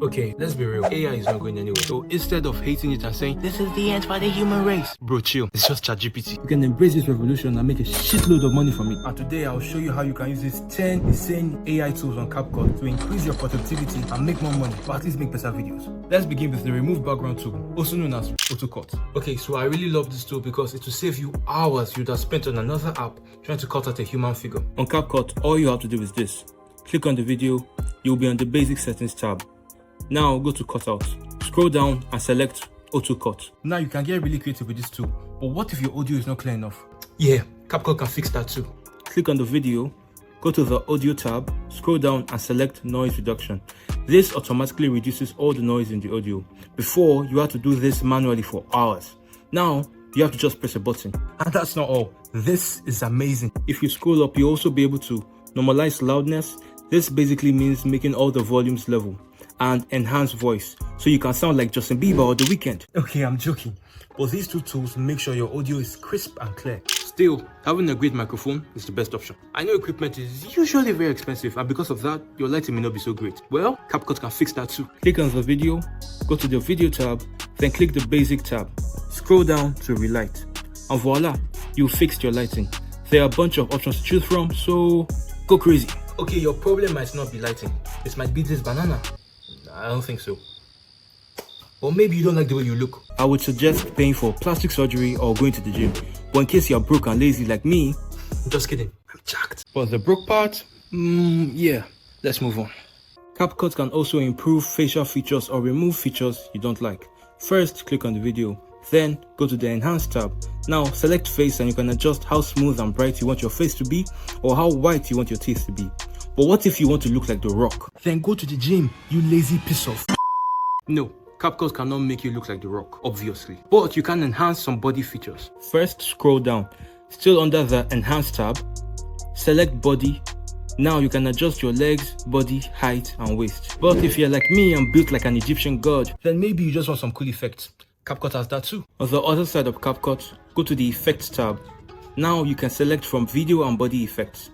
Okay, let's be real. AI is not going anywhere. So instead of hating it and saying, this is the end for the human race, bro, chill. It's just ChatGPT. You can embrace this revolution and make a shitload of money from it. And today I'll show you how you can use these 10 insane AI tools on CapCut to increase your productivity and make more money, or at least make better videos. Let's begin with the remove background tool, also known as AutoCut. Okay, so I really love this tool because it will save you hours you'd have spent on another app trying to cut out a human figure. On CapCut, all you have to do is this. Click on the video, you'll be on the basic settings tab. Now go to cutout, scroll down and select auto cut. Now you can get really creative with this tool, but what if your audio is not clear enough? Yeah, CapCut can fix that too. Click on the video, go to the audio tab, scroll down and select noise reduction. This automatically reduces all the noise in the audio. Before, you had to do this manually for hours. Now, you have to just press a button. And that's not all. This is amazing. If you scroll up, you'll also be able to normalize loudness. This basically means making all the volumes level, and enhance voice, so you can sound like Justin Bieber or The Weeknd. Okay, I'm joking, but these two tools make sure your audio is crisp and clear. Still, having a great microphone is the best option. I know equipment is usually very expensive, and because of that, your lighting may not be so great. Well, CapCut can fix that too. Click on the video, go to the video tab, then click the basic tab. Scroll down to relight, and voila, you fixed your lighting. There are a bunch of options to choose from, so go crazy. Okay, your problem might not be lighting. It might be this banana. I don't think so. Or maybe you don't like the way you look. I would suggest paying for plastic surgery or going to the gym. But in case you're broke and lazy like me, just kidding, I'm jacked. But the broke part, yeah, let's move on. CapCut can also improve facial features or remove features you don't like. First, click on the video. Then go to the Enhance tab. Now select face and you can adjust how smooth and bright you want your face to be or how white you want your teeth to be. But what if you want to look like The Rock? Then go to the gym, you lazy piece of... No, CapCut cannot make you look like The Rock, obviously. But you can enhance some body features. First, scroll down. Still under the Enhance tab, select Body. Now you can adjust your legs, body, height and waist. But if you're like me and built like an Egyptian god, then maybe you just want some cool effects. CapCut has that too. On the other side of CapCut, go to the Effects tab. Now you can select from Video and Body Effects.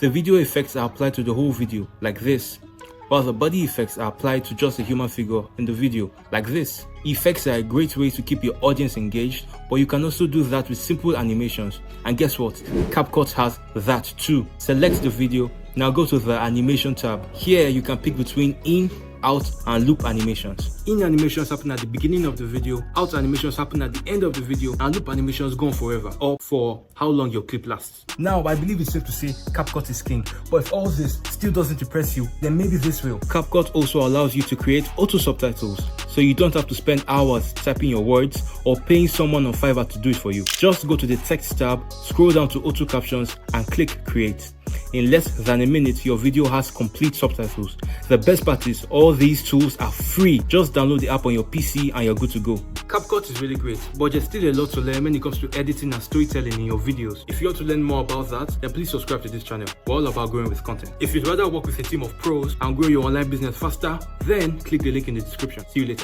The video effects are applied to the whole video, like this, while the body effects are applied to just a human figure in the video, like this. Effects are a great way to keep your audience engaged, but you can also do that with simple animations. And guess what? CapCut has that too. Select the video, now go to the Animation tab. Here you can pick between in, out and loop animations. In animations happen at the beginning of the video, out animations happen at the end of the video, and loop animations go on forever, or for how long your clip lasts. Now, I believe it's safe to say CapCut is king, but if all this still doesn't impress you, then maybe this will. CapCut also allows you to create auto subtitles, so you don't have to spend hours typing your words or paying someone on Fiverr to do it for you. Just go to the text tab, scroll down to auto captions and click create. In less than a minute, your video has complete subtitles. The best part is all these tools are free. Just download the app on your PC and you're good to go. CapCut is really great, but there's still a lot to learn when it comes to editing and storytelling in your videos. If you want to learn more about that, then please subscribe to this channel. We're all about growing with content. If you'd rather work with a team of pros and grow your online business faster, then click the link in the description. See you later.